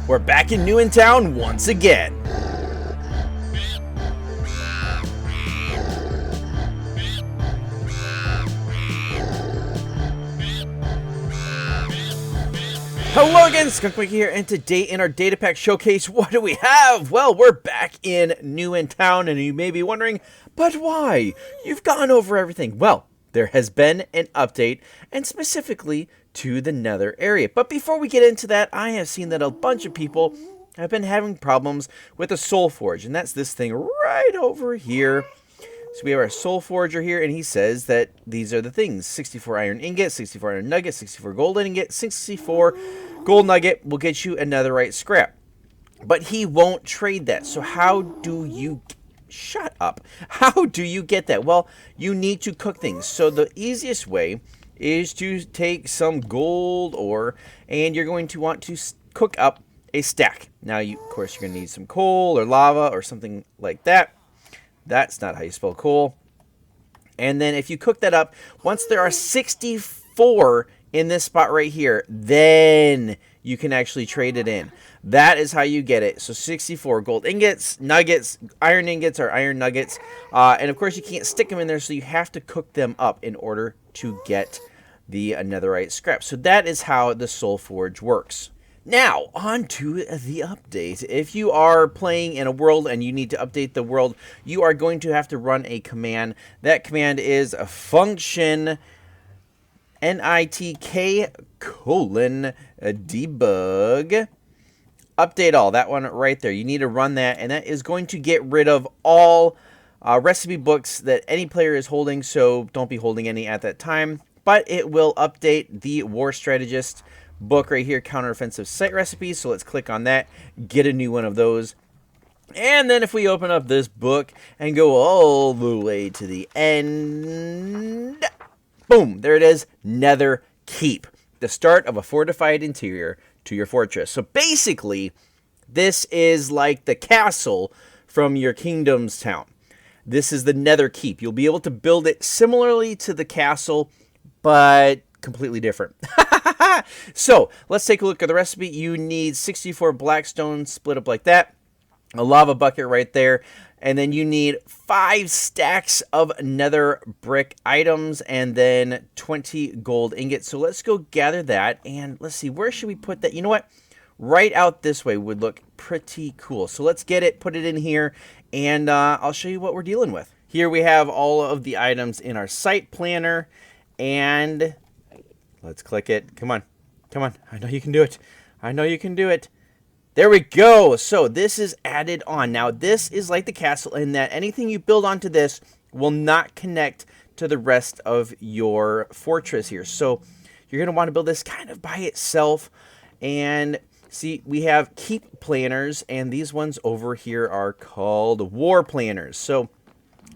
We're back in New in Town once again. Hello again, skunkmunkee here, and today in our Datapack showcase, what do we have? Well, we're back in New in Town, and you may be wondering, but why? You've gone over everything. Well, there has been an update, and specifically to the Nether area. But before we get into that, I have seen that a bunch of people have been having problems with the Soulforge, and that's this thing right over here. So we have our Soulforger here, and he says that these are the things. 64 iron ingot, 64 iron nugget, 64 gold ingot, 64 gold nugget will get you a netherite scrap. But he won't trade that. So how do you... Shut up. How do you get that? Well, you need to cook things. So the easiest way is to take some gold ore, and you're going to want to cook up a stack. Now, of course, you're going to need some coal or lava or something like that. That's not how you spell coal. And then if you cook that up, once there are 64 in this spot right here, then you can actually trade it in. That is how you get it. So 64 gold ingots, nuggets, iron ingots or iron nuggets. And of course you can't stick them in there, so you have to cook them up in order to get the netherite scrap. So that is how the Soulforge works. Now, on to the update. If you are playing in a world and you need to update the world, you are going to have to run a command. That command is function NITK:debug update all. That one right there. You need to run that, and that is going to get rid of all recipe books that any player is holding, so don't be holding any at that time. But it will update the War Strategist book right here, Counteroffensive site recipes. So let's click on that, get a new one of those. And then if we open up this book and go all the way to the end, boom, there it is, Nether Keep, the start of a fortified interior to your fortress. So basically, this is like the castle from your kingdom's town. This is the Nether Keep. You'll be able to build it similarly to the castle, but completely different. So let's take a look at the recipe. You need 64 blackstone split up like that, a lava bucket right there, and then you need 5 stacks of nether brick items and then 20 gold ingots. So let's go gather that, and let's see, where should we put that? You know what? Right out this way would look pretty cool. So let's get it, put it in here, and I'll show you what we're dealing with. Here we have all of the items in our site planner, and let's click it. Come on. Come on. I know you can do it. I know you can do it. There we go. So this is added on. Now this is like the castle in that anything you build onto this will not connect to the rest of your fortress here. So you're going to want to build this kind of by itself. And see, we have keep planners, and these ones over here are called war planners. So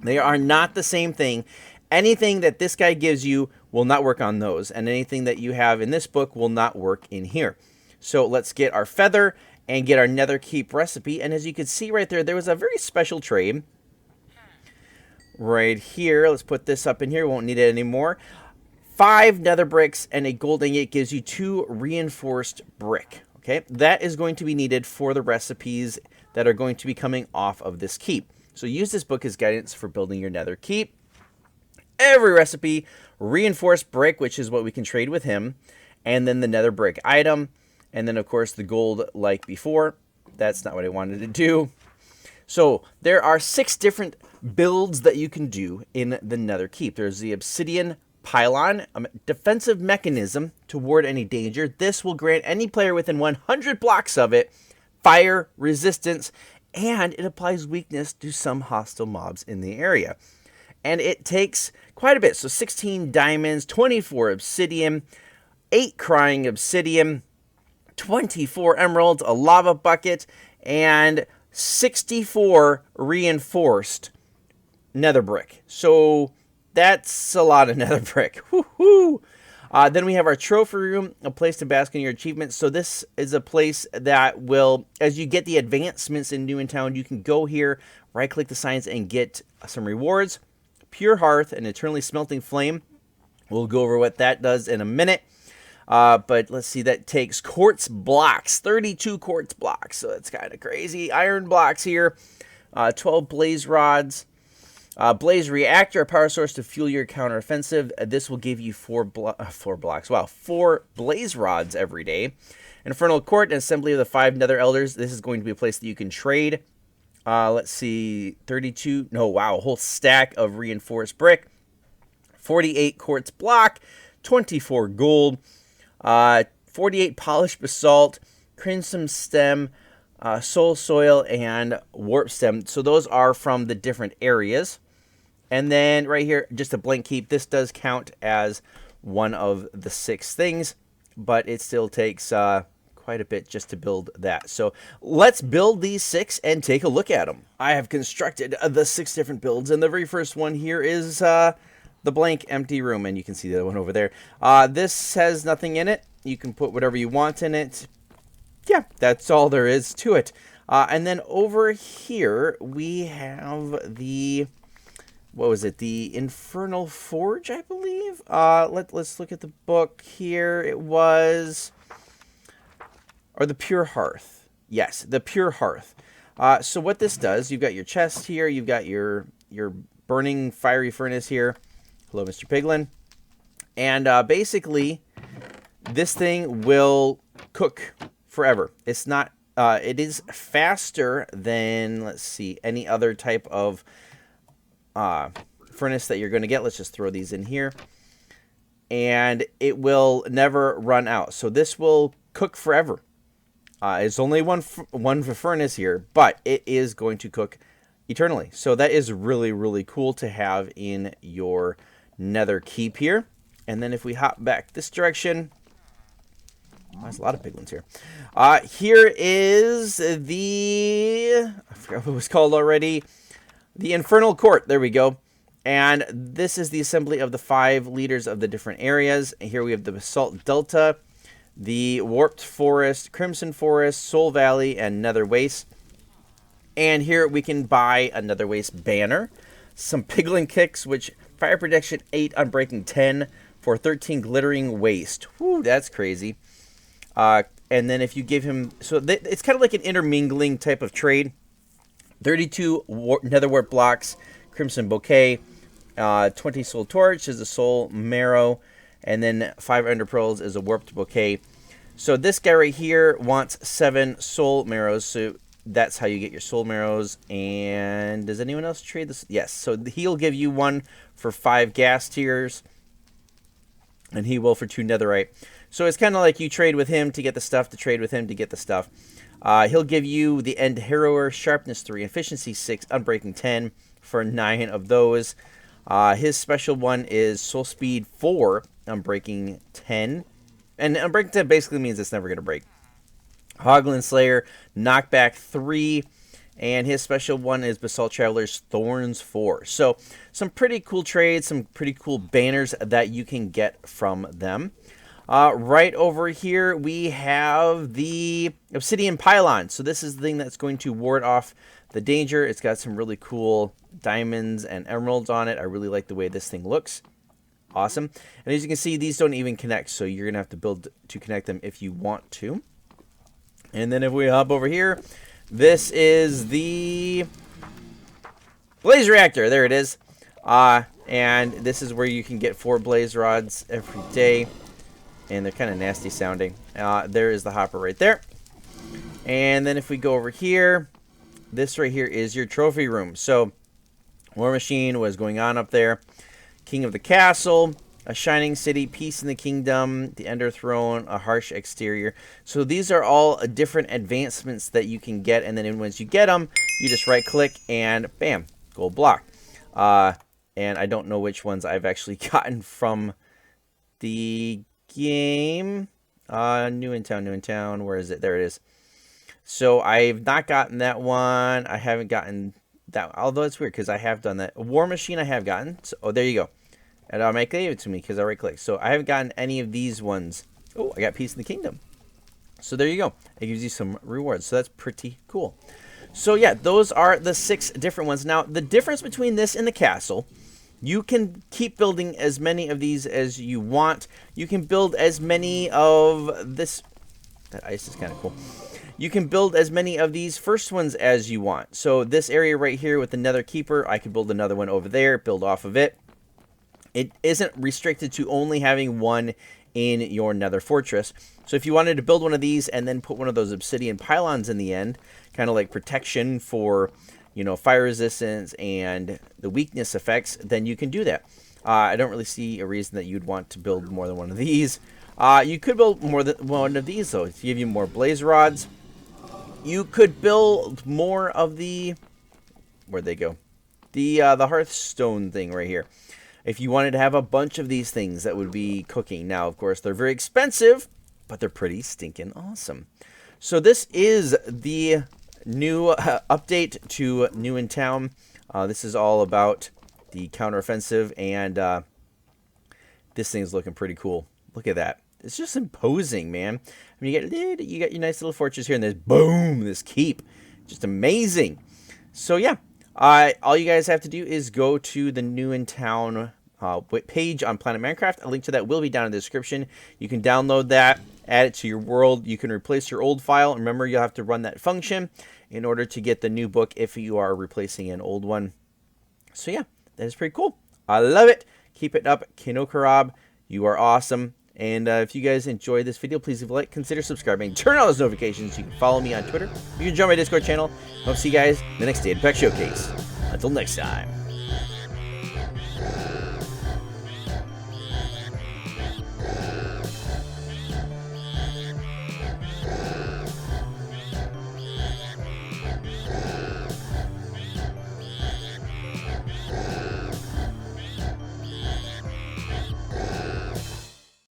they are not the same thing. Anything that this guy gives you will not work on those, and anything that you have in this book will not work in here. So let's get our feather and get our Nether Keep recipe. And as you can see right there, there was a very special trade right here. Let's put this up in here. We won't need it anymore. 5 nether bricks and a gold ingot gives you 2 reinforced brick. Okay, that is going to be needed for the recipes that are going to be coming off of this keep. So use this book as guidance for building your Nether Keep. Every recipe, reinforced brick, which is what we can trade with him, and then the nether brick item, and then of course the gold like before. That's not what I wanted to do. So there are 6 different builds that you can do in the Nether Keep. There's the Obsidian pylon, a defensive mechanism to ward any danger. This will grant any player within 100 blocks of it fire resistance, and it applies weakness to some hostile mobs in the area. And it takes quite a bit. So 16 diamonds, 24 obsidian, 8 crying obsidian, 24 emeralds, a lava bucket, and 64 reinforced nether brick. So that's a lot of nether brick. Woohoo! Then we have our trophy room, a place to bask in your achievements. So this is a place that will, as you get the advancements in New in Town, you can go here, right-click the signs, and get some rewards. Pure Hearth, an eternally smelting flame. We'll go over what that does in a minute. But let's see, that takes quartz blocks, 32 quartz blocks. So that's kind of crazy. Iron blocks here, 12 blaze rods. Blaze reactor, a power source to fuel your counteroffensive. This will give you 4 blocks. Wow, 4 blaze rods every day. Infernal Court, an assembly of the 5 Nether Elders. This is going to be a place that you can trade. Let's see, 32. No, wow, a whole stack of reinforced brick. 48 quartz block, 24 gold, 48 polished basalt, crimson stem, soul soil, and warp stem. So those are from the different areas. And then right here, just a blank keep. This does count as one of the 6 things, but it still takes quite a bit just to build that. So let's build these 6 and take a look at them. I have constructed the 6 different builds, and the very first one here is the blank empty room, and you can see the other one over there. This has nothing in it. You can put whatever you want in it. Yeah, that's all there is to it. And then over here we have the, what was it? The Infernal Forge, I believe. Let's look at the book here. It was, or the Pure Hearth. Yes, the Pure Hearth. So what this does, you've got your chest here. You've got your burning fiery furnace here. Hello, Mr. Piglin. And basically, this thing will cook forever. It's not, it is faster than, let's see, any other type of furnace that you're going to get. Let's just throw these in here. And it will never run out. So this will cook forever. It's only one furnace here, but it is going to cook eternally. So that is really, really cool to have in your Nether Keep here. And then if we hop back this direction, there's a lot of piglins here. Here is the, I forgot what it was called already, the Infernal Court. There we go. And this is the assembly of the 5 leaders of the different areas. And here we have the Basalt Delta, the Warped Forest, Crimson Forest, Soul Valley, and Nether Waste. And here we can buy a Nether Waste banner, some Piglin Kicks, which fire protection 8, unbreaking 10 for 13 glittering waste. Whew, that's crazy. And then if you give him, so it's kind of like an intermingling type of trade. 32 Nether Warp blocks, Crimson Bouquet, 20 Soul Torch is a Soul Marrow, and then 5 Ender Pearls is a Warped Bouquet. So this guy right here wants 7 Soul Marrows, so that's how you get your Soul Marrows. And does anyone else trade this? Yes, so he'll give you 1 for 5 gas tiers, and he will for 2 netherite. So it's kind of like you trade with him to get the stuff, to trade with him to get the stuff. He'll give you the End Harrower, Sharpness 3, Efficiency 6, Unbreaking 10 for 9 of those. His special one is Soul Speed 4, Unbreaking 10. And Unbreaking 10 basically means it's never going to break. Hoglin Slayer, Knockback 3. And his special one is Basalt Traveler's Thorns 4. So some pretty cool trades, some pretty cool banners that you can get from them. Right over here, we have the Obsidian Pylon. So this is the thing that's going to ward off the danger. It's got some really cool diamonds and emeralds on it. I really like the way this thing looks. Awesome. And as you can see, these don't even connect. So you're going to have to build to connect them if you want to. And then if we hop over here, this is the Blaze Reactor. There it is. And this is where you can get 4 blaze rods every day. And they're kind of nasty sounding. There is the hopper right there. And then if we go over here, this right here is your trophy room. So War Machine was going on up there. King of the Castle, a Shining City, Peace in the Kingdom, the Ender Throne, a Harsh Exterior. So these are all different advancements that you can get. And then once you get them, you just right click and bam, gold block. And I don't know which ones I've actually gotten from the game. New in town. Where is it? There it is. So I've not gotten that one. I haven't gotten that, although it's weird because I have done that. War Machine I have gotten. So, oh, there you go. And it gave it to me because I right click. So I haven't gotten any of these ones. Oh, I got Peace in the Kingdom. So there you go. It gives you some rewards. So that's pretty cool. So yeah, those are the 6 different ones. Now the difference between this and the castle You can keep building as many of these as you want. You can build as many of this. That ice is kind of cool. You can build as many of these first ones as you want. So this area right here with the Nether Keeper, I could build another one over there, build off of it. It isn't restricted to only having one in your Nether Fortress. So if you wanted to build one of these and then put one of those Obsidian pylons in the end, kind of like protection for, you know, fire resistance and the weakness effects, then you can do that. I don't really see a reason that you'd want to build more than one of these. You could build more than one of these, though, to give you more blaze rods. You could build more of the... Where'd they go? The hearthstone thing right here. If you wanted to have a bunch of these things that would be cooking. Now, of course, they're very expensive, but they're pretty stinking awesome. So this is the new update to New in Town. This is all about the counteroffensive, and this thing's looking pretty cool. Look at that. It's just imposing, man. I mean, you got your nice little fortress here, and there's boom, this keep. Just amazing. So yeah, all you guys have to do is go to the New in Town page on Planet Minecraft. A link to that will be down in the description. You can download that, add it to your world. You can replace your old file. Remember, you'll have to run that function in order to get the new book if you are replacing an old one. So yeah, that is pretty cool. I love it. Keep it up, Kanokarob. You are awesome. And if you guys enjoyed this video, please leave a like, consider subscribing, turn on those notifications. You can follow me on Twitter. You can join my Discord channel. I'll see you guys in the next Datapack Showcase. Until next time.